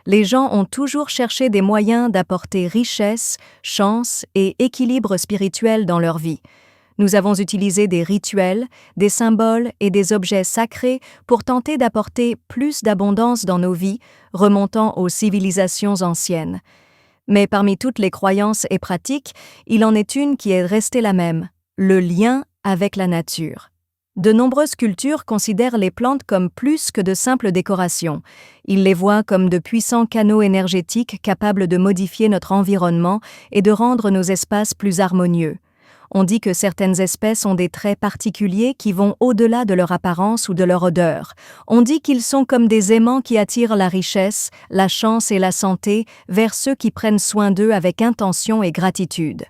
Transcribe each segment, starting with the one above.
Les gens ont toujours cherché des moyens d'apporter richesse, chance et équilibre spirituel dans leur vie. Nous avons utilisé des rituels, des symboles et des objets sacrés pour tenter d'apporter plus d'abondance dans nos vies, remontant aux civilisations anciennes. Mais parmi toutes les croyances et pratiques, il en est une qui est restée la même, le lien avec la nature. De nombreuses cultures considèrent les plantes comme plus que de simples décorations. Ils les voient comme de puissants canaux énergétiques capables de modifier notre environnement et de rendre nos espaces plus harmonieux. On dit que certaines espèces ont des traits particuliers qui vont au-delà de leur apparence ou de leur odeur. On dit qu'ils sont comme des aimants qui attirent la richesse, la chance et la santé vers ceux qui prennent soin d'eux avec intention et gratitude.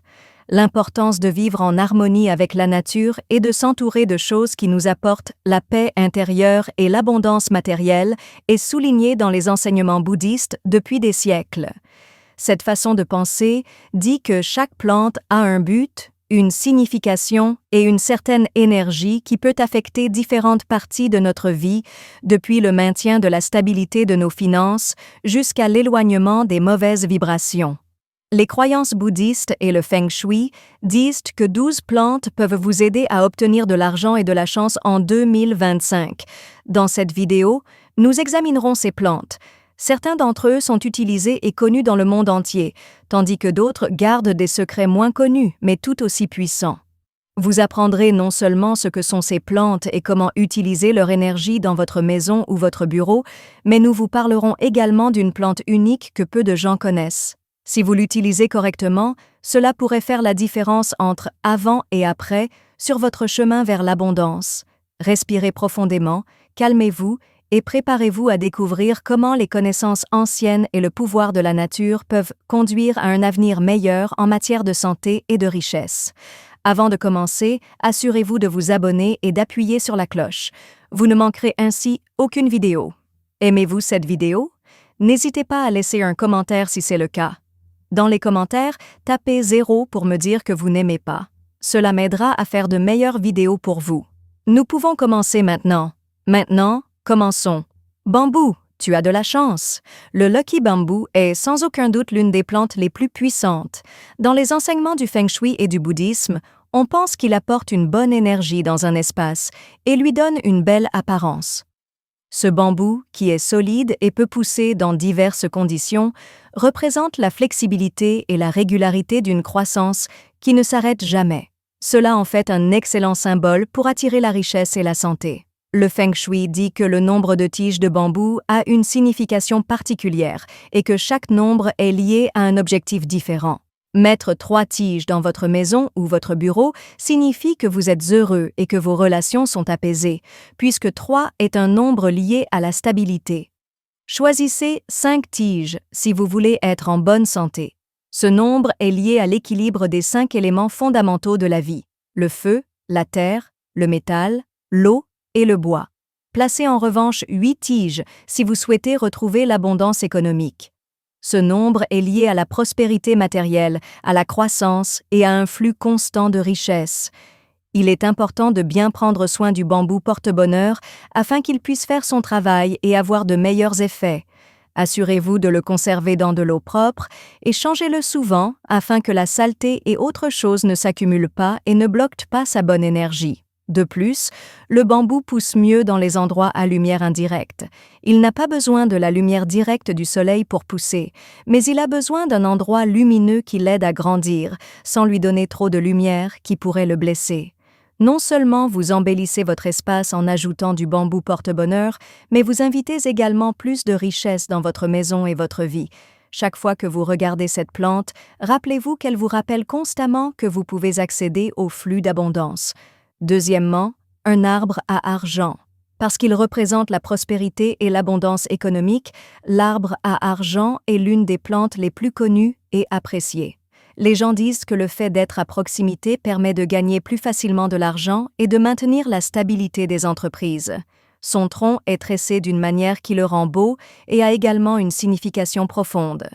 L'importance de vivre en harmonie avec la nature et de s'entourer de choses qui nous apportent la paix intérieure et l'abondance matérielle est soulignée dans les enseignements bouddhistes depuis des siècles. Cette façon de penser dit que chaque plante a un but, une signification et une certaine énergie qui peut affecter différentes parties de notre vie, depuis le maintien de la stabilité de nos finances jusqu'à l'éloignement des mauvaises vibrations. Les croyances bouddhistes et le feng shui disent que 12 plantes peuvent vous aider à obtenir de l'argent et de la chance en 2025. Dans cette vidéo, nous examinerons ces plantes. Certains d'entre eux sont utilisés et connus dans le monde entier, tandis que d'autres gardent des secrets moins connus, mais tout aussi puissants. Vous apprendrez non seulement ce que sont ces plantes et comment utiliser leur énergie dans votre maison ou votre bureau, mais nous vous parlerons également d'une plante unique que peu de gens connaissent. Si vous l'utilisez correctement, cela pourrait faire la différence entre avant et après sur votre chemin vers l'abondance. Respirez profondément, calmez-vous et préparez-vous à découvrir comment les connaissances anciennes et le pouvoir de la nature peuvent conduire à un avenir meilleur en matière de santé et de richesse. Avant de commencer, assurez-vous de vous abonner et d'appuyer sur la cloche. Vous ne manquerez ainsi aucune vidéo. Aimez-vous cette vidéo? N'hésitez pas à laisser un commentaire si c'est le cas. Dans les commentaires, tapez 0 pour me dire que vous n'aimez pas. Cela m'aidera à faire de meilleures vidéos pour vous. Nous pouvons commencer maintenant. Maintenant, commençons. Bambou, tu as de la chance. Le Lucky Bamboo est sans aucun doute l'une des plantes les plus puissantes. Dans les enseignements du Feng Shui et du bouddhisme, on pense qu'il apporte une bonne énergie dans un espace et lui donne une belle apparence. Ce bambou, qui est solide et peut pousser dans diverses conditions, représente la flexibilité et la régularité d'une croissance qui ne s'arrête jamais. Cela en fait un excellent symbole pour attirer la richesse et la santé. Le Feng Shui dit que le nombre de tiges de bambou a une signification particulière et que chaque nombre est lié à un objectif différent. Mettre 3 tiges dans votre maison ou votre bureau signifie que vous êtes heureux et que vos relations sont apaisées, puisque 3 est un nombre lié à la stabilité. Choisissez 5 tiges si vous voulez être en bonne santé. Ce nombre est lié à l'équilibre des 5 éléments fondamentaux de la vie, le feu, la terre, le métal, l'eau et le bois. Placez en revanche 8 tiges si vous souhaitez retrouver l'abondance économique. Ce nombre est lié à la prospérité matérielle, à la croissance et à un flux constant de richesse. Il est important de bien prendre soin du bambou porte-bonheur afin qu'il puisse faire son travail et avoir de meilleurs effets. Assurez-vous de le conserver dans de l'eau propre et changez-le souvent afin que la saleté et autres choses ne s'accumulent pas et ne bloquent pas sa bonne énergie. De plus, le bambou pousse mieux dans les endroits à lumière indirecte. Il n'a pas besoin de la lumière directe du soleil pour pousser, mais il a besoin d'un endroit lumineux qui l'aide à grandir, sans lui donner trop de lumière qui pourrait le blesser. Non seulement vous embellissez votre espace en ajoutant du bambou porte-bonheur, mais vous invitez également plus de richesse dans votre maison et votre vie. Chaque fois que vous regardez cette plante, rappelez-vous qu'elle vous rappelle constamment que vous pouvez accéder au flux d'abondance. Deuxièmement, un arbre à argent. Parce qu'il représente la prospérité et l'abondance économique, l'arbre à argent est l'une des plantes les plus connues et appréciées. Les gens disent que le fait d'être à proximité permet de gagner plus facilement de l'argent et de maintenir la stabilité des entreprises. Son tronc est tressé d'une manière qui le rend beau et a également une signification profonde.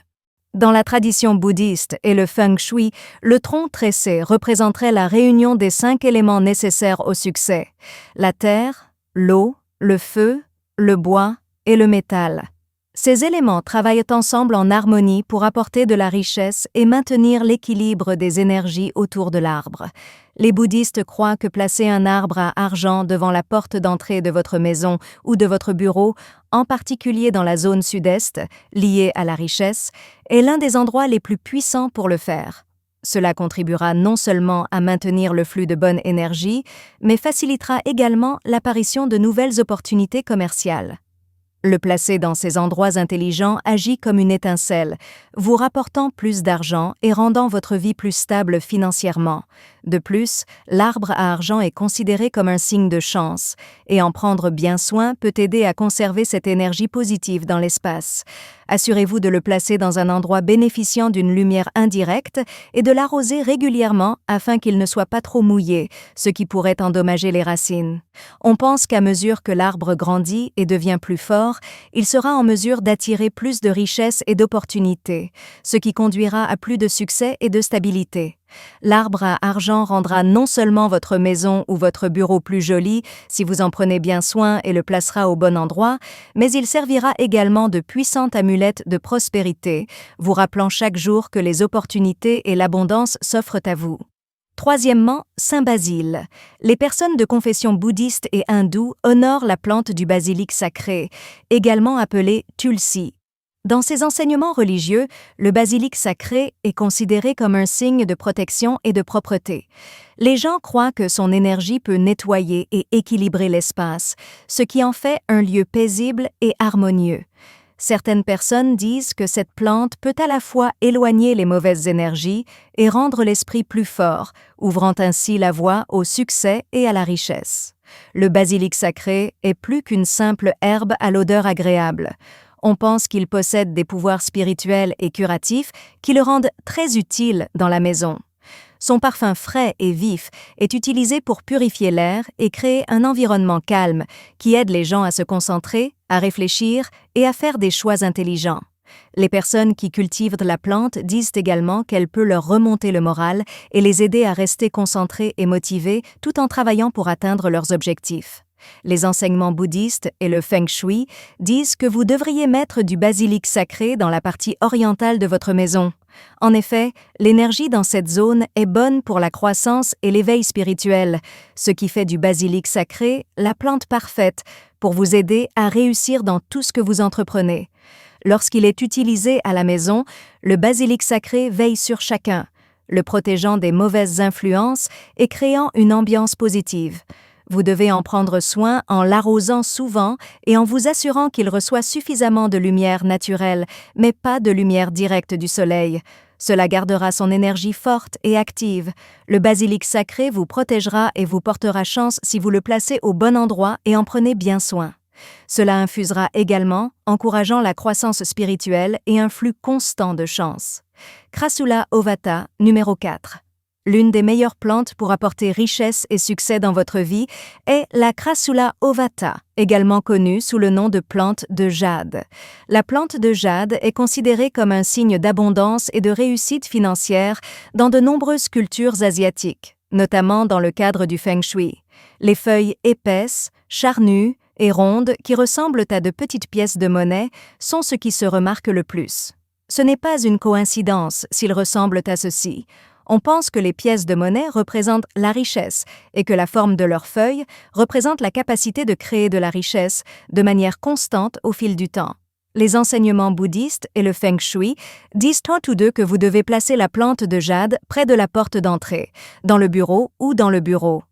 Dans la tradition bouddhiste et le feng shui, le tronc tressé représenterait la réunion des 5 éléments nécessaires au succès: la terre, l'eau, le feu, le bois et le métal. Ces éléments travaillent ensemble en harmonie pour apporter de la richesse et maintenir l'équilibre des énergies autour de l'arbre. Les bouddhistes croient que placer un arbre à argent devant la porte d'entrée de votre maison ou de votre bureau, en particulier dans la zone sud-est, liée à la richesse, est l'un des endroits les plus puissants pour le faire. Cela contribuera non seulement à maintenir le flux de bonne énergie, mais facilitera également l'apparition de nouvelles opportunités commerciales. Le placer dans ces endroits intelligents agit comme une étincelle, vous rapportant plus d'argent et rendant votre vie plus stable financièrement. De plus, l'arbre à argent est considéré comme un signe de chance, et en prendre bien soin peut aider à conserver cette énergie positive dans l'espace. Assurez-vous de le placer dans un endroit bénéficiant d'une lumière indirecte et de l'arroser régulièrement afin qu'il ne soit pas trop mouillé, ce qui pourrait endommager les racines. On pense qu'à mesure que l'arbre grandit et devient plus fort, il sera en mesure d'attirer plus de richesses et d'opportunités, ce qui conduira à plus de succès et de stabilité. L'arbre à argent rendra non seulement votre maison ou votre bureau plus joli si vous en prenez bien soin et le placera au bon endroit, mais il servira également de puissante amulette de prospérité, vous rappelant chaque jour que les opportunités et l'abondance s'offrent à vous. Troisièmement, Saint Basile. Les personnes de confession bouddhiste et hindoue honorent la plante du basilic sacré, également appelée Tulsi. Dans ces enseignements religieux, le basilic sacré est considéré comme un signe de protection et de propreté. Les gens croient que son énergie peut nettoyer et équilibrer l'espace, ce qui en fait un lieu paisible et harmonieux. Certaines personnes disent que cette plante peut à la fois éloigner les mauvaises énergies et rendre l'esprit plus fort, ouvrant ainsi la voie au succès et à la richesse. Le basilic sacré est plus qu'une simple herbe à l'odeur agréable. On pense qu'il possède des pouvoirs spirituels et curatifs qui le rendent très utile dans la maison. Son parfum frais et vif est utilisé pour purifier l'air et créer un environnement calme qui aide les gens à se concentrer, à réfléchir et à faire des choix intelligents. Les personnes qui cultivent la plante disent également qu'elle peut leur remonter le moral et les aider à rester concentrés et motivés tout en travaillant pour atteindre leurs objectifs. Les enseignements bouddhistes et le feng shui disent que vous devriez mettre du basilic sacré dans la partie orientale de votre maison. En effet, l'énergie dans cette zone est bonne pour la croissance et l'éveil spirituel, ce qui fait du basilic sacré la plante parfaite pour vous aider à réussir dans tout ce que vous entreprenez. Lorsqu'il est utilisé à la maison, le basilic sacré veille sur chacun, le protégeant des mauvaises influences et créant une ambiance positive. Vous devez en prendre soin en l'arrosant souvent et en vous assurant qu'il reçoit suffisamment de lumière naturelle, mais pas de lumière directe du soleil. Cela gardera son énergie forte et active. Le basilic sacré vous protégera et vous portera chance si vous le placez au bon endroit et en prenez bien soin. Cela infusera également, encourageant la croissance spirituelle et un flux constant de chance. Crassula ovata, numéro 4. L'une des meilleures plantes pour apporter richesse et succès dans votre vie est la Crassula ovata, également connue sous le nom de plante de jade. La plante de jade est considérée comme un signe d'abondance et de réussite financière dans de nombreuses cultures asiatiques, notamment dans le cadre du feng shui. Les feuilles épaisses, charnues et rondes qui ressemblent à de petites pièces de monnaie sont ce qui se remarque le plus. Ce n'est pas une coïncidence s'ils ressemblent à ceci. On pense que les pièces de monnaie représentent la richesse et que la forme de leurs feuilles représente la capacité de créer de la richesse de manière constante au fil du temps. Les enseignements bouddhistes et le feng shui disent tous deux que vous devez placer la plante de jade près de la porte d'entrée, dans le bureau ou dans le bureau.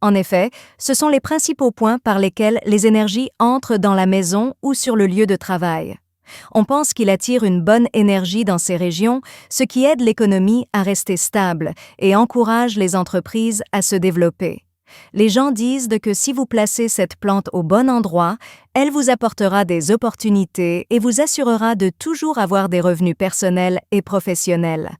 En effet, ce sont les principaux points par lesquels les énergies entrent dans la maison ou sur le lieu de travail. On pense qu'il attire une bonne énergie dans ces régions, ce qui aide l'économie à rester stable et encourage les entreprises à se développer. Les gens disent que si vous placez cette plante au bon endroit, elle vous apportera des opportunités et vous assurera de toujours avoir des revenus personnels et professionnels.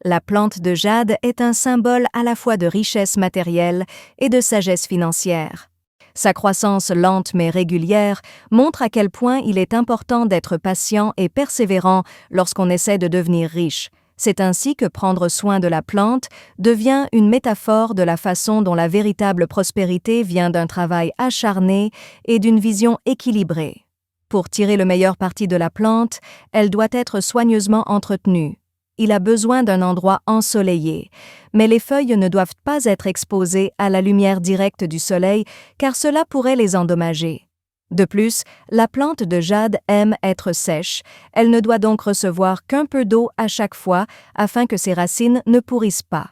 La plante de jade est un symbole à la fois de richesse matérielle et de sagesse financière. Sa croissance lente mais régulière montre à quel point il est important d'être patient et persévérant lorsqu'on essaie de devenir riche. C'est ainsi que prendre soin de la plante devient une métaphore de la façon dont la véritable prospérité vient d'un travail acharné et d'une vision équilibrée. Pour tirer le meilleur parti de la plante, elle doit être soigneusement entretenue. Il a besoin d'un endroit ensoleillé, mais les feuilles ne doivent pas être exposées à la lumière directe du soleil car cela pourrait les endommager. De plus, la plante de jade aime être sèche, elle ne doit donc recevoir qu'un peu d'eau à chaque fois afin que ses racines ne pourrissent pas.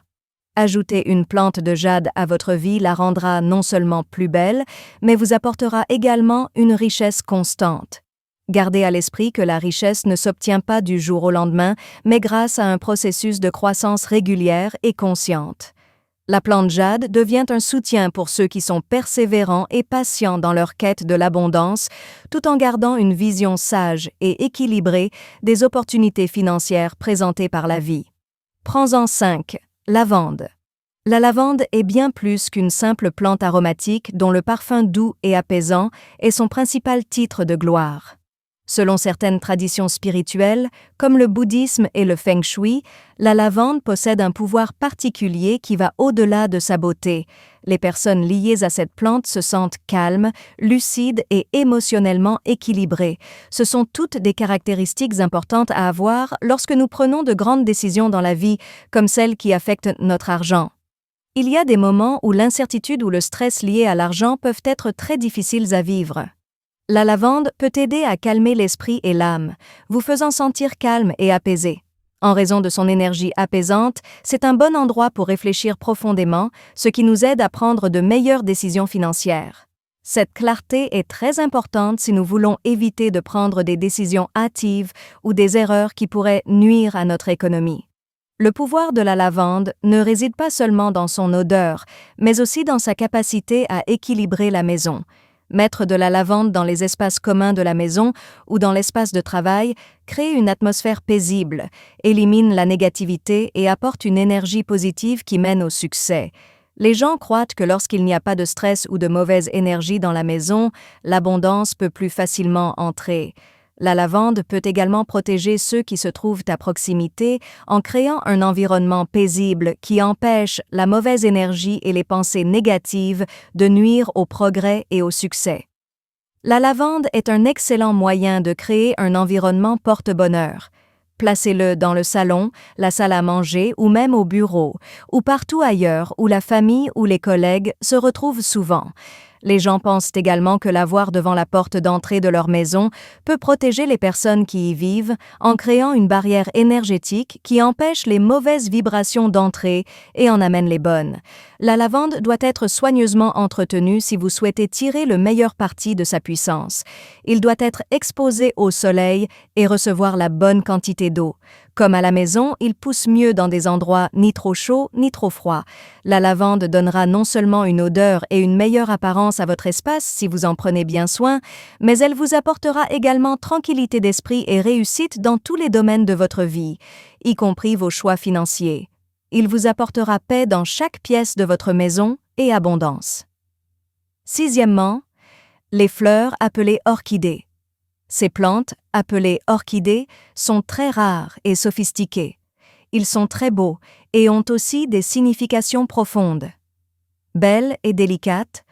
Ajouter une plante de jade à votre vie la rendra non seulement plus belle, mais vous apportera également une richesse constante. Gardez à l'esprit que la richesse ne s'obtient pas du jour au lendemain, mais grâce à un processus de croissance régulière et consciente. La plante jade devient un soutien pour ceux qui sont persévérants et patients dans leur quête de l'abondance, tout en gardant une vision sage et équilibrée des opportunités financières présentées par la vie. Prends-en 5. Lavande. La lavande est bien plus qu'une simple plante aromatique dont le parfum doux et apaisant est son principal titre de gloire. Selon certaines traditions spirituelles, comme le bouddhisme et le feng shui, la lavande possède un pouvoir particulier qui va au-delà de sa beauté. Les personnes liées à cette plante se sentent calmes, lucides et émotionnellement équilibrées. Ce sont toutes des caractéristiques importantes à avoir lorsque nous prenons de grandes décisions dans la vie, comme celles qui affectent notre argent. Il y a des moments où l'incertitude ou le stress lié à l'argent peuvent être très difficiles à vivre. La lavande peut aider à calmer l'esprit et l'âme, vous faisant sentir calme et apaisé. En raison de son énergie apaisante, c'est un bon endroit pour réfléchir profondément, ce qui nous aide à prendre de meilleures décisions financières. Cette clarté est très importante si nous voulons éviter de prendre des décisions hâtives ou des erreurs qui pourraient nuire à notre économie. Le pouvoir de la lavande ne réside pas seulement dans son odeur, mais aussi dans sa capacité à équilibrer la maison. Mettre de la lavande dans les espaces communs de la maison ou dans l'espace de travail crée une atmosphère paisible, élimine la négativité et apporte une énergie positive qui mène au succès. Les gens croient que lorsqu'il n'y a pas de stress ou de mauvaise énergie dans la maison, l'abondance peut plus facilement entrer. La lavande peut également protéger ceux qui se trouvent à proximité en créant un environnement paisible qui empêche la mauvaise énergie et les pensées négatives de nuire au progrès et au succès. La lavande est un excellent moyen de créer un environnement porte-bonheur. Placez-le dans le salon, la salle à manger ou même au bureau, ou partout ailleurs où la famille ou les collègues se retrouvent souvent. Les gens pensent également que l'avoir devant la porte d'entrée de leur maison peut protéger les personnes qui y vivent en créant une barrière énergétique qui empêche les mauvaises vibrations d'entrer et en amène les bonnes. La lavande doit être soigneusement entretenue si vous souhaitez tirer le meilleur parti de sa puissance. Il doit être exposé au soleil et recevoir la bonne quantité d'eau. Comme à la maison, il pousse mieux dans des endroits ni trop chauds ni trop froids. La lavande donnera non seulement une odeur et une meilleure apparence à votre espace si vous en prenez bien soin, mais elle vous apportera également tranquillité d'esprit et réussite dans tous les domaines de votre vie, y compris vos choix financiers. Il vous apportera paix dans chaque pièce de votre maison et abondance. Sixièmement, les fleurs appelées orchidées. Ces plantes, appelées orchidées, sont très rares et sophistiquées. Ils sont très beaux et ont aussi des significations profondes. Belles et délicates,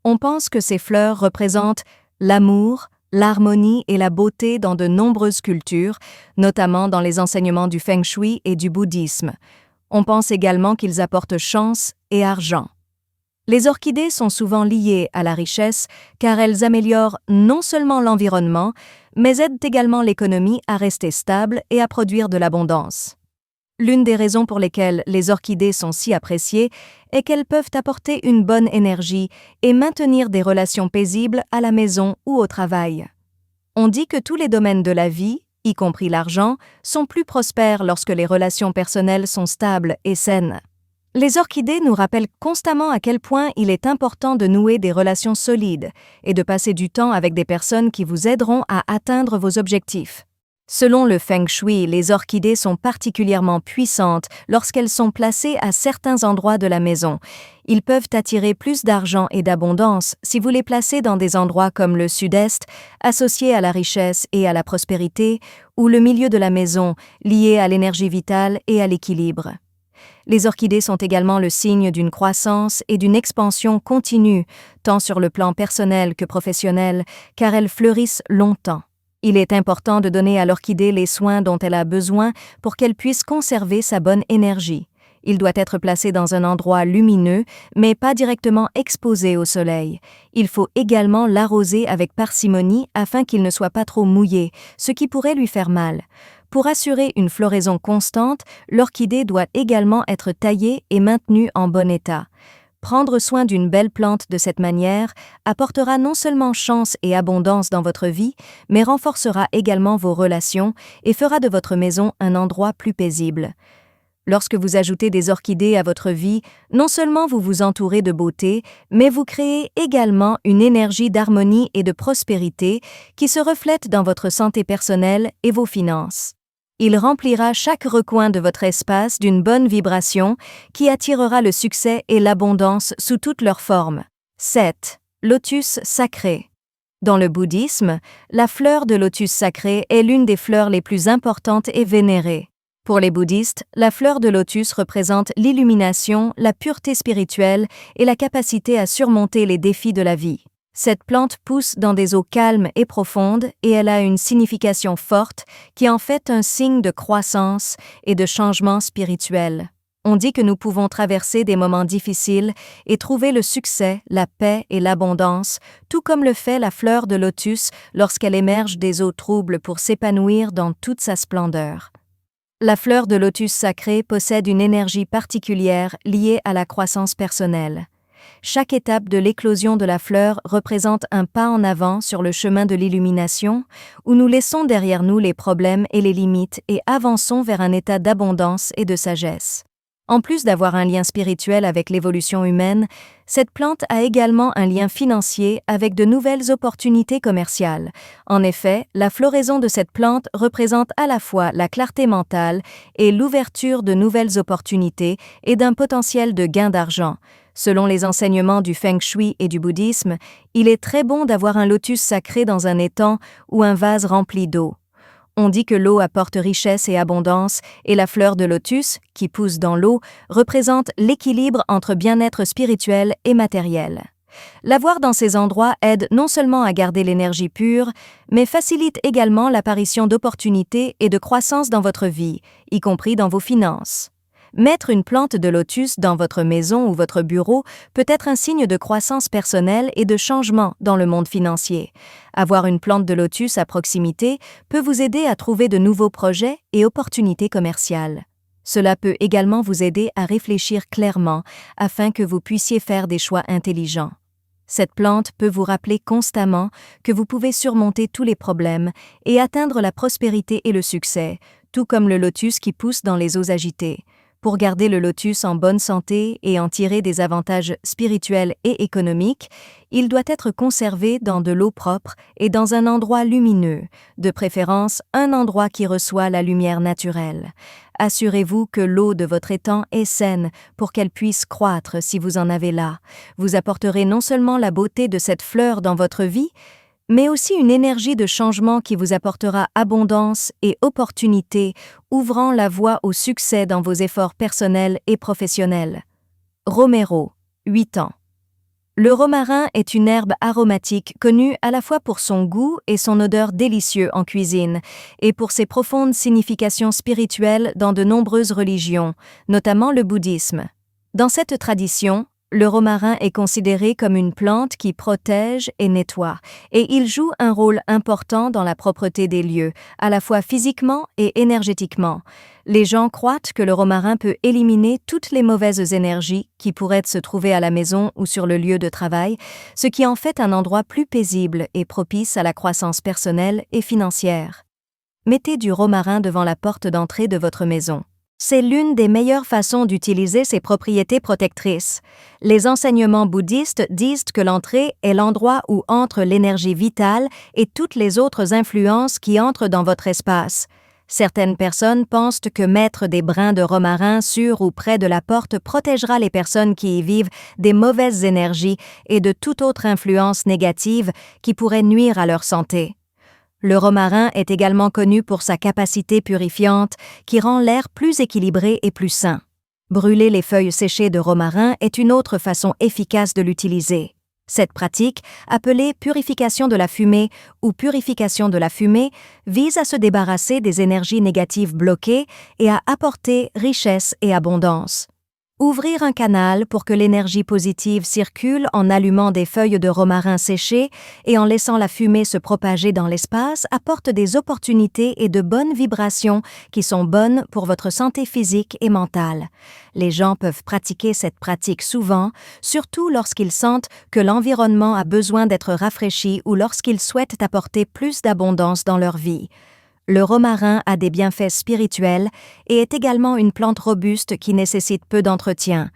on pense que ces fleurs représentent l'amour, l'harmonie et la beauté dans de nombreuses cultures, notamment dans les enseignements du feng shui et du bouddhisme. On pense également qu'ils apportent chance et argent. Les orchidées sont souvent liées à la richesse car elles améliorent non seulement l'environnement, mais aident également l'économie à rester stable et à produire de l'abondance. L'une des raisons pour lesquelles les orchidées sont si appréciées est qu'elles peuvent apporter une bonne énergie et maintenir des relations paisibles à la maison ou au travail. On dit que tous les domaines de la vie, y compris l'argent, sont plus prospères lorsque les relations personnelles sont stables et saines. Les orchidées nous rappellent constamment à quel point il est important de nouer des relations solides et de passer du temps avec des personnes qui vous aideront à atteindre vos objectifs. Selon le feng shui, les orchidées sont particulièrement puissantes lorsqu'elles sont placées à certains endroits de la maison. Ils peuvent attirer plus d'argent et d'abondance si vous les placez dans des endroits comme le sud-est, associés à la richesse et à la prospérité, ou le milieu de la maison, lié à l'énergie vitale et à l'équilibre. Les orchidées sont également le signe d'une croissance et d'une expansion continue, tant sur le plan personnel que professionnel, car elles fleurissent longtemps. Il est important de donner à l'orchidée les soins dont elle a besoin pour qu'elle puisse conserver sa bonne énergie. Il doit être placé dans un endroit lumineux, mais pas directement exposé au soleil. Il faut également l'arroser avec parcimonie afin qu'il ne soit pas trop mouillé, ce qui pourrait lui faire mal. Pour assurer une floraison constante, l'orchidée doit également être taillée et maintenue en bon état. Prendre soin d'une belle plante de cette manière apportera non seulement chance et abondance dans votre vie, mais renforcera également vos relations et fera de votre maison un endroit plus paisible. Lorsque vous ajoutez des orchidées à votre vie, non seulement vous vous entourez de beauté, mais vous créez également une énergie d'harmonie et de prospérité qui se reflète dans votre santé personnelle et vos finances. Il remplira chaque recoin de votre espace d'une bonne vibration qui attirera le succès et l'abondance sous toutes leurs formes. 7. Lotus sacré. Dans le bouddhisme, la fleur de lotus sacré est l'une des fleurs les plus importantes et vénérées. Pour les bouddhistes, la fleur de lotus représente l'illumination, la pureté spirituelle et la capacité à surmonter les défis de la vie. Cette plante pousse dans des eaux calmes et profondes et elle a une signification forte qui en fait un signe de croissance et de changement spirituel. On dit que nous pouvons traverser des moments difficiles et trouver le succès, la paix et l'abondance, tout comme le fait la fleur de lotus lorsqu'elle émerge des eaux troubles pour s'épanouir dans toute sa splendeur. La fleur de lotus sacrée possède une énergie particulière liée à la croissance personnelle. Chaque étape de l'éclosion de la fleur représente un pas en avant sur le chemin de l'illumination, où nous laissons derrière nous les problèmes et les limites et avançons vers un état d'abondance et de sagesse. En plus d'avoir un lien spirituel avec l'évolution humaine, cette plante a également un lien financier avec de nouvelles opportunités commerciales. En effet, la floraison de cette plante représente à la fois la clarté mentale et l'ouverture de nouvelles opportunités et d'un potentiel de gain d'argent. Selon les enseignements du Feng Shui et du bouddhisme, il est très bon d'avoir un lotus sacré dans un étang ou un vase rempli d'eau. On dit que l'eau apporte richesse et abondance, et la fleur de lotus, qui pousse dans l'eau, représente l'équilibre entre bien-être spirituel et matériel. L'avoir dans ces endroits aide non seulement à garder l'énergie pure, mais facilite également l'apparition d'opportunités et de croissance dans votre vie, y compris dans vos finances. Mettre une plante de lotus dans votre maison ou votre bureau peut être un signe de croissance personnelle et de changement dans le monde financier. Avoir une plante de lotus à proximité peut vous aider à trouver de nouveaux projets et opportunités commerciales. Cela peut également vous aider à réfléchir clairement afin que vous puissiez faire des choix intelligents. Cette plante peut vous rappeler constamment que vous pouvez surmonter tous les problèmes et atteindre la prospérité et le succès, tout comme le lotus qui pousse dans les eaux agitées. Pour garder le lotus en bonne santé et en tirer des avantages spirituels et économiques, il doit être conservé dans de l'eau propre et dans un endroit lumineux, de préférence un endroit qui reçoit la lumière naturelle. Assurez-vous que l'eau de votre étang est saine pour qu'elle puisse croître si vous en avez là. Vous apporterez non seulement la beauté de cette fleur dans votre vie, mais aussi une énergie de changement qui vous apportera abondance et opportunité, ouvrant la voie au succès dans vos efforts personnels et professionnels. Romero, 8 ans. Le romarin est une herbe aromatique connue à la fois pour son goût et son odeur délicieuse en cuisine, et pour ses profondes significations spirituelles dans de nombreuses religions, notamment le bouddhisme. Dans cette tradition, le romarin est considéré comme une plante qui protège et nettoie, et il joue un rôle important dans la propreté des lieux, à la fois physiquement et énergétiquement. Les gens croient que le romarin peut éliminer toutes les mauvaises énergies qui pourraient se trouver à la maison ou sur le lieu de travail, ce qui en fait un endroit plus paisible et propice à la croissance personnelle et financière. Mettez du romarin devant la porte d'entrée de votre maison. C'est l'une des meilleures façons d'utiliser ses propriétés protectrices. Les enseignements bouddhistes disent que l'entrée est l'endroit où entre l'énergie vitale et toutes les autres influences qui entrent dans votre espace. Certaines personnes pensent que mettre des brins de romarin sur ou près de la porte protégera les personnes qui y vivent des mauvaises énergies et de toute autre influence négative qui pourrait nuire à leur santé. Le romarin est également connu pour sa capacité purifiante qui rend l'air plus équilibré et plus sain. Brûler les feuilles séchées de romarin est une autre façon efficace de l'utiliser. Cette pratique, appelée purification de la fumée ou purification de la fumée, vise à se débarrasser des énergies négatives bloquées et à apporter richesse et abondance. Ouvrir un canal pour que l'énergie positive circule en allumant des feuilles de romarin séchées et en laissant la fumée se propager dans l'espace apporte des opportunités et de bonnes vibrations qui sont bonnes pour votre santé physique et mentale. Les gens peuvent pratiquer cette pratique souvent, surtout lorsqu'ils sentent que l'environnement a besoin d'être rafraîchi ou lorsqu'ils souhaitent apporter plus d'abondance dans leur vie. Le romarin a des bienfaits spirituels et est également une plante robuste qui nécessite peu d'entretien.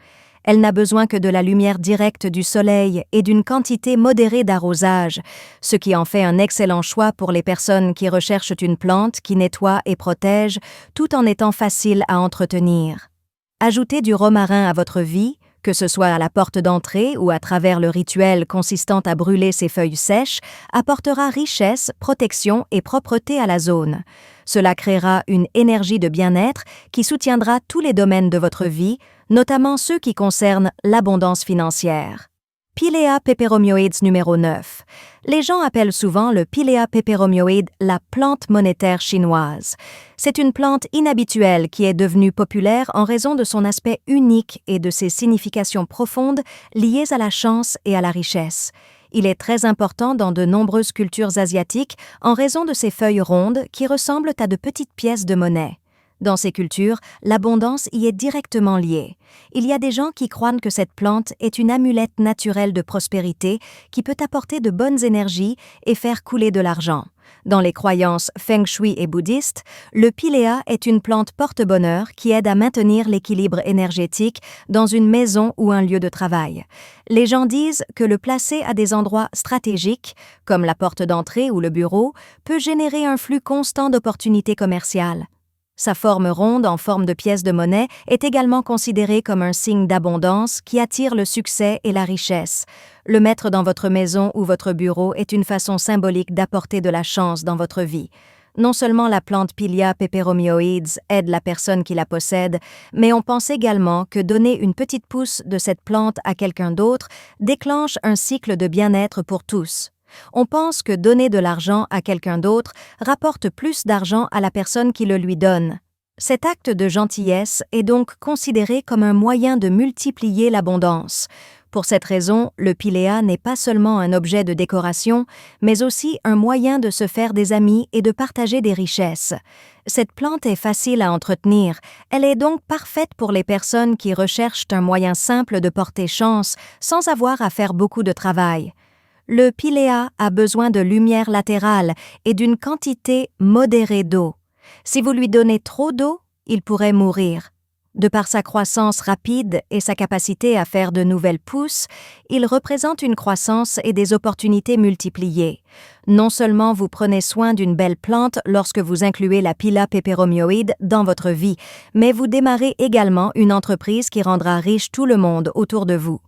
Elle n'a besoin que de la lumière directe du soleil et d'une quantité modérée d'arrosage, ce qui en fait un excellent choix pour les personnes qui recherchent une plante qui nettoie et protège tout en étant facile à entretenir. Ajoutez du romarin à votre vie, que ce soit à la porte d'entrée ou à travers le rituel consistant à brûler ses feuilles sèches, apportera richesse, protection et propreté à la zone. Cela créera une énergie de bien-être qui soutiendra tous les domaines de votre vie, notamment ceux qui concernent l'abondance financière. Pilea peperomioides numéro 9. Les gens appellent souvent le Pilea peperomioide la plante monétaire chinoise. C'est une plante inhabituelle qui est devenue populaire en raison de son aspect unique et de ses significations profondes liées à la chance et à la richesse. Il est très important dans de nombreuses cultures asiatiques en raison de ses feuilles rondes qui ressemblent à de petites pièces de monnaie. Dans ces cultures, l'abondance y est directement liée. Il y a des gens qui croient que cette plante est une amulette naturelle de prospérité qui peut apporter de bonnes énergies et faire couler de l'argent. Dans les croyances feng shui et bouddhistes, le pilea est une plante porte-bonheur qui aide à maintenir l'équilibre énergétique dans une maison ou un lieu de travail. Les gens disent que le placer à des endroits stratégiques, comme la porte d'entrée ou le bureau, peut générer un flux constant d'opportunités commerciales. Sa forme ronde en forme de pièce de monnaie est également considérée comme un signe d'abondance qui attire le succès et la richesse. Le mettre dans votre maison ou votre bureau est une façon symbolique d'apporter de la chance dans votre vie. Non seulement la plante Pilea peperomioides aide la personne qui la possède, mais on pense également que donner une petite pousse de cette plante à quelqu'un d'autre déclenche un cycle de bien-être pour tous. On pense que donner de l'argent à quelqu'un d'autre rapporte plus d'argent à la personne qui le lui donne. Cet acte de gentillesse est donc considéré comme un moyen de multiplier l'abondance. Pour cette raison, le pilea n'est pas seulement un objet de décoration, mais aussi un moyen de se faire des amis et de partager des richesses. Cette plante est facile à entretenir, elle est donc parfaite pour les personnes qui recherchent un moyen simple de porter chance sans avoir à faire beaucoup de travail. Le pilea a besoin de lumière latérale et d'une quantité modérée d'eau. Si vous lui donnez trop d'eau, il pourrait mourir. De par sa croissance rapide et sa capacité à faire de nouvelles pousses, il représente une croissance et des opportunités multipliées. Non seulement vous prenez soin d'une belle plante lorsque vous incluez la Pilea peperomioide dans votre vie, mais vous démarrez également une entreprise qui rendra riche tout le monde autour de vous.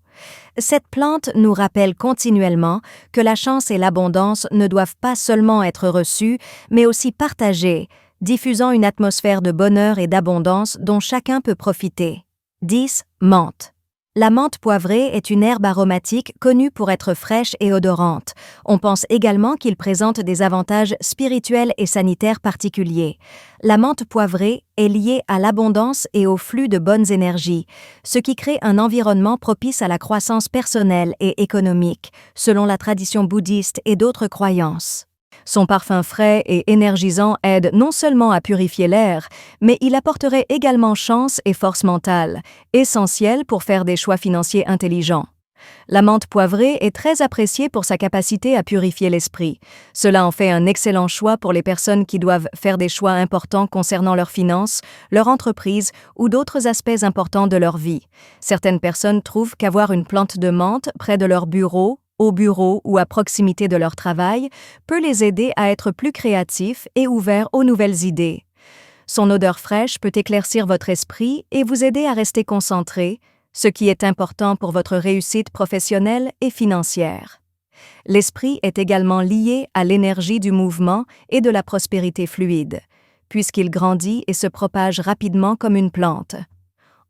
Cette plante nous rappelle continuellement que la chance et l'abondance ne doivent pas seulement être reçues, mais aussi partagées, diffusant une atmosphère de bonheur et d'abondance dont chacun peut profiter. 10. Menthe. La menthe poivrée est une herbe aromatique connue pour être fraîche et odorante. On pense également qu'il présente des avantages spirituels et sanitaires particuliers. La menthe poivrée est liée à l'abondance et au flux de bonnes énergies, ce qui crée un environnement propice à la croissance personnelle et économique, selon la tradition bouddhiste et d'autres croyances. Son parfum frais et énergisant aide non seulement à purifier l'air, mais il apporterait également chance et force mentale, essentielles pour faire des choix financiers intelligents. La menthe poivrée est très appréciée pour sa capacité à purifier l'esprit. Cela en fait un excellent choix pour les personnes qui doivent faire des choix importants concernant leurs finances, leur entreprise ou d'autres aspects importants de leur vie. Certaines personnes trouvent qu'avoir une plante de menthe près de leur bureau, au bureau ou à proximité de leur travail, peut les aider à être plus créatifs et ouverts aux nouvelles idées. Son odeur fraîche peut éclaircir votre esprit et vous aider à rester concentré, ce qui est important pour votre réussite professionnelle et financière. L'esprit est également lié à l'énergie du mouvement et de la prospérité fluide, puisqu'il grandit et se propage rapidement comme une plante.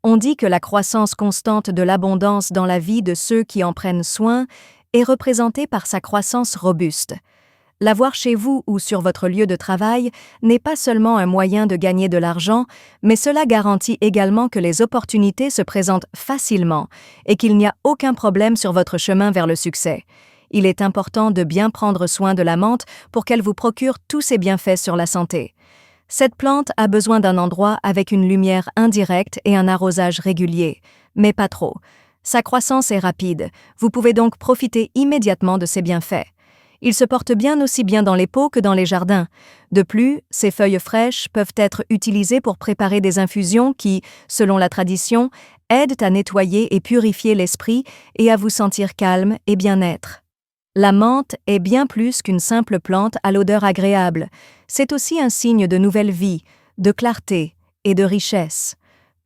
On dit que la croissance constante de l'abondance dans la vie de ceux qui en prennent soin est représentée par sa croissance robuste. L'avoir chez vous ou sur votre lieu de travail n'est pas seulement un moyen de gagner de l'argent, mais cela garantit également que les opportunités se présentent facilement et qu'il n'y a aucun problème sur votre chemin vers le succès. Il est important de bien prendre soin de la menthe pour qu'elle vous procure tous ses bienfaits sur la santé. Cette plante a besoin d'un endroit avec une lumière indirecte et un arrosage régulier, mais pas trop. Sa croissance est rapide, vous pouvez donc profiter immédiatement de ses bienfaits. Il se porte bien aussi bien dans les pots que dans les jardins. De plus, ses feuilles fraîches peuvent être utilisées pour préparer des infusions qui, selon la tradition, aident à nettoyer et purifier l'esprit et à vous sentir calme et bien-être. La menthe est bien plus qu'une simple plante à l'odeur agréable. C'est aussi un signe de nouvelle vie, de clarté et de richesse.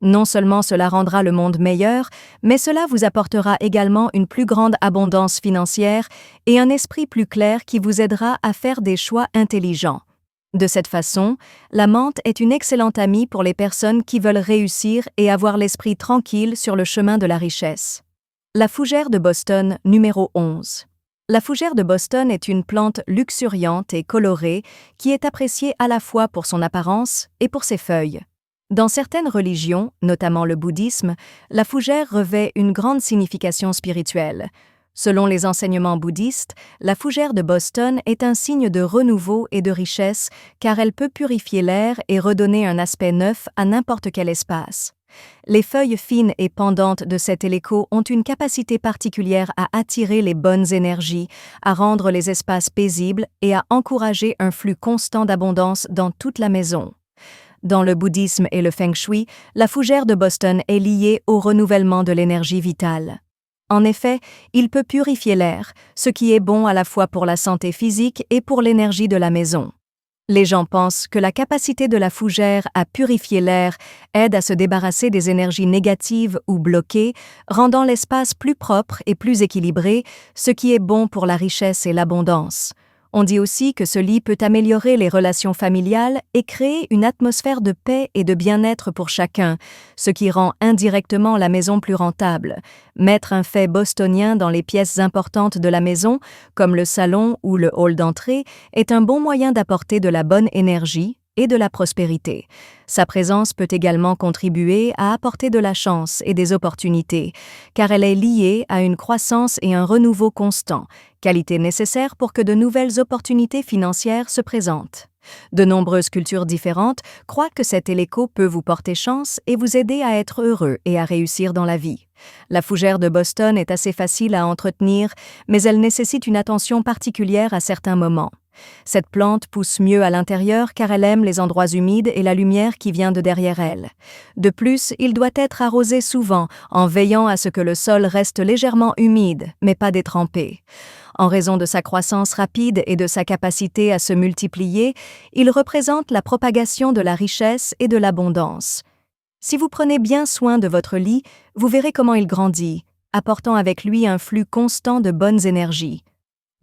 Non seulement cela rendra le monde meilleur, mais cela vous apportera également une plus grande abondance financière et un esprit plus clair qui vous aidera à faire des choix intelligents. De cette façon, la menthe est une excellente amie pour les personnes qui veulent réussir et avoir l'esprit tranquille sur le chemin de la richesse. La fougère de Boston, numéro 11. La fougère de Boston est une plante luxuriante et colorée qui est appréciée à la fois pour son apparence et pour ses feuilles. Dans certaines religions, notamment le bouddhisme, la fougère revêt une grande signification spirituelle. Selon les enseignements bouddhistes, la fougère de Boston est un signe de renouveau et de richesse car elle peut purifier l'air et redonner un aspect neuf à n'importe quel espace. Les feuilles fines et pendantes de cet hélico ont une capacité particulière à attirer les bonnes énergies, à rendre les espaces paisibles et à encourager un flux constant d'abondance dans toute la maison. Dans le bouddhisme et le feng shui, la fougère de Boston est liée au renouvellement de l'énergie vitale. En effet, il peut purifier l'air, ce qui est bon à la fois pour la santé physique et pour l'énergie de la maison. Les gens pensent que la capacité de la fougère à purifier l'air aide à se débarrasser des énergies négatives ou bloquées, rendant l'espace plus propre et plus équilibré, ce qui est bon pour la richesse et l'abondance. On dit aussi que ce lit peut améliorer les relations familiales et créer une atmosphère de paix et de bien-être pour chacun, ce qui rend indirectement la maison plus rentable. Mettre un fait bostonien dans les pièces importantes de la maison, comme le salon ou le hall d'entrée, est un bon moyen d'apporter de la bonne énergie et de la prospérité. Sa présence peut également contribuer à apporter de la chance et des opportunités, car elle est liée à une croissance et un renouveau constant, qualité nécessaire pour que de nouvelles opportunités financières se présentent. De nombreuses cultures différentes croient que cet hélico peut vous porter chance et vous aider à être heureux et à réussir dans la vie. La fougère de Boston est assez facile à entretenir, mais elle nécessite une attention particulière à certains moments. Cette plante pousse mieux à l'intérieur car elle aime les endroits humides et la lumière qui vient de derrière elle. De plus, il doit être arrosé souvent en veillant à ce que le sol reste légèrement humide, mais pas détrempé. En raison de sa croissance rapide et de sa capacité à se multiplier, il représente la propagation de la richesse et de l'abondance. Si vous prenez bien soin de votre lit, vous verrez comment il grandit, apportant avec lui un flux constant de bonnes énergies.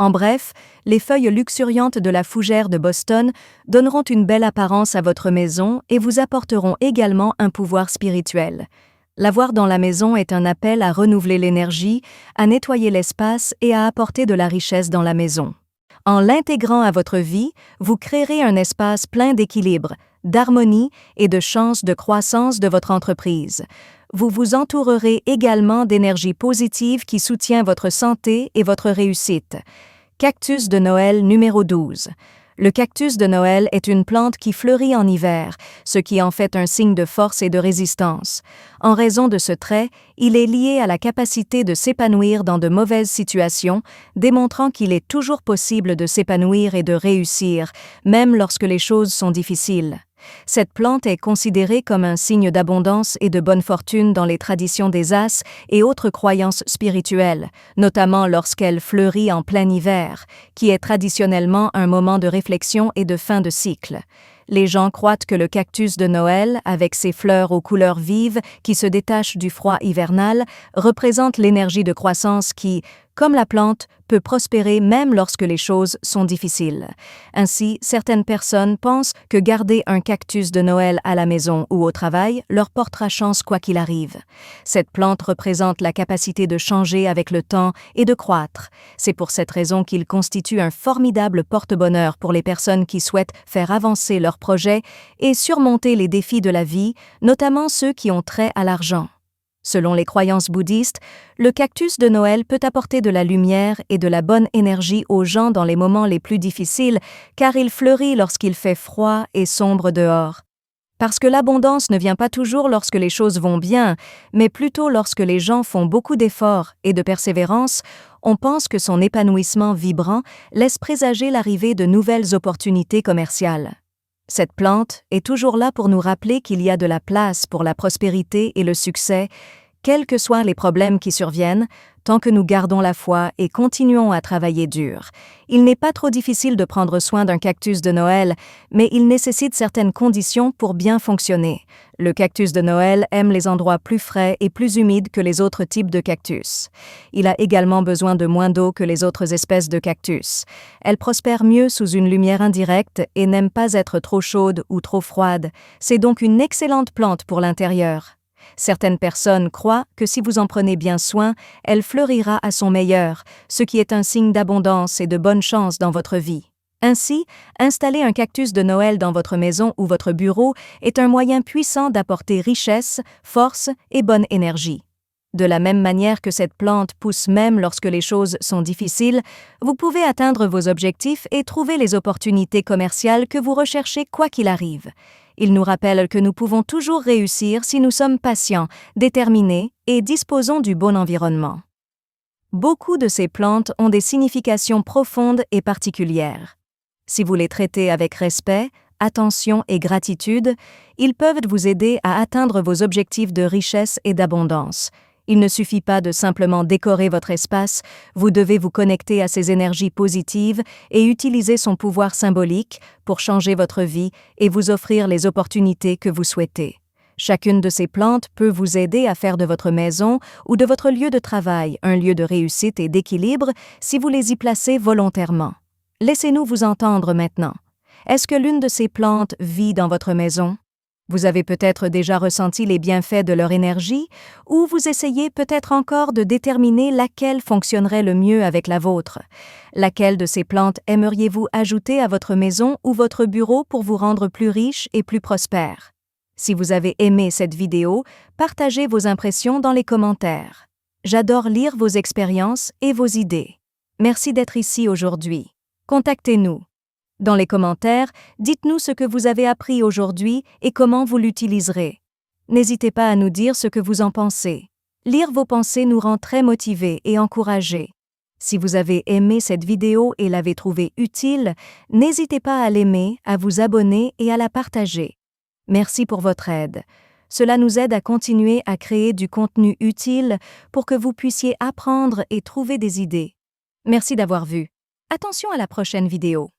En bref, les feuilles luxuriantes de la fougère de Boston donneront une belle apparence à votre maison et vous apporteront également un pouvoir spirituel. L'avoir dans la maison est un appel à renouveler l'énergie, à nettoyer l'espace et à apporter de la richesse dans la maison. En l'intégrant à votre vie, vous créerez un espace plein d'équilibre, d'harmonie et de chances de croissance de votre entreprise. Vous vous entourerez également d'énergie positive qui soutient votre santé et votre réussite. Cactus de Noël numéro 12. Le cactus de Noël est une plante qui fleurit en hiver, ce qui en fait un signe de force et de résistance. En raison de ce trait, il est lié à la capacité de s'épanouir dans de mauvaises situations, démontrant qu'il est toujours possible de s'épanouir et de réussir, même lorsque les choses sont difficiles. Cette plante est considérée comme un signe d'abondance et de bonne fortune dans les traditions des As et autres croyances spirituelles, notamment lorsqu'elle fleurit en plein hiver, qui est traditionnellement un moment de réflexion et de fin de cycle. Les gens croient que le cactus de Noël, avec ses fleurs aux couleurs vives qui se détachent du froid hivernal, représente l'énergie de croissance qui, comme la plante, peut prospérer même lorsque les choses sont difficiles. Ainsi, certaines personnes pensent que garder un cactus de Noël à la maison ou au travail leur portera chance quoi qu'il arrive. Cette plante représente la capacité de changer avec le temps et de croître. C'est pour cette raison qu'il constitue un formidable porte-bonheur pour les personnes qui souhaitent faire avancer leurs projets et surmonter les défis de la vie, notamment ceux qui ont trait à l'argent. Selon les croyances bouddhistes, le cactus de Noël peut apporter de la lumière et de la bonne énergie aux gens dans les moments les plus difficiles, car il fleurit lorsqu'il fait froid et sombre dehors. Parce que l'abondance ne vient pas toujours lorsque les choses vont bien, mais plutôt lorsque les gens font beaucoup d'efforts et de persévérance, on pense que son épanouissement vibrant laisse présager l'arrivée de nouvelles opportunités commerciales. Cette plante est toujours là pour nous rappeler qu'il y a de la place pour la prospérité et le succès, quels que soient les problèmes qui surviennent, tant que nous gardons la foi et continuons à travailler dur. Il n'est pas trop difficile de prendre soin d'un cactus de Noël, mais il nécessite certaines conditions pour bien fonctionner. Le cactus de Noël aime les endroits plus frais et plus humides que les autres types de cactus. Il a également besoin de moins d'eau que les autres espèces de cactus. Elle prospère mieux sous une lumière indirecte et n'aime pas être trop chaude ou trop froide. C'est donc une excellente plante pour l'intérieur. Certaines personnes croient que si vous en prenez bien soin, elle fleurira à son meilleur, ce qui est un signe d'abondance et de bonne chance dans votre vie. Ainsi, installer un cactus de Noël dans votre maison ou votre bureau est un moyen puissant d'apporter richesse, force et bonne énergie. De la même manière que cette plante pousse même lorsque les choses sont difficiles, vous pouvez atteindre vos objectifs et trouver les opportunités commerciales que vous recherchez quoi qu'il arrive. Il nous rappelle que nous pouvons toujours réussir si nous sommes patients, déterminés et disposons du bon environnement. Beaucoup de ces plantes ont des significations profondes et particulières. Si vous les traitez avec respect, attention et gratitude, ils peuvent vous aider à atteindre vos objectifs de richesse et d'abondance. Il ne suffit pas de simplement décorer votre espace, vous devez vous connecter à ces énergies positives et utiliser son pouvoir symbolique pour changer votre vie et vous offrir les opportunités que vous souhaitez. Chacune de ces plantes peut vous aider à faire de votre maison ou de votre lieu de travail un lieu de réussite et d'équilibre si vous les y placez volontairement. Laissez-nous vous entendre maintenant. Est-ce que l'une de ces plantes vit dans votre maison? Vous avez peut-être déjà ressenti les bienfaits de leur énergie, ou vous essayez peut-être encore de déterminer laquelle fonctionnerait le mieux avec la vôtre. Laquelle de ces plantes aimeriez-vous ajouter à votre maison ou votre bureau pour vous rendre plus riche et plus prospère? Si vous avez aimé cette vidéo, partagez vos impressions dans les commentaires. J'adore lire vos expériences et vos idées. Merci d'être ici aujourd'hui. Contactez-nous. Dans les commentaires, dites-nous ce que vous avez appris aujourd'hui et comment vous l'utiliserez. N'hésitez pas à nous dire ce que vous en pensez. Lire vos pensées nous rend très motivés et encouragés. Si vous avez aimé cette vidéo et l'avez trouvée utile, n'hésitez pas à l'aimer, à vous abonner et à la partager. Merci pour votre aide. Cela nous aide à continuer à créer du contenu utile pour que vous puissiez apprendre et trouver des idées. Merci d'avoir vu. Attention à la prochaine vidéo.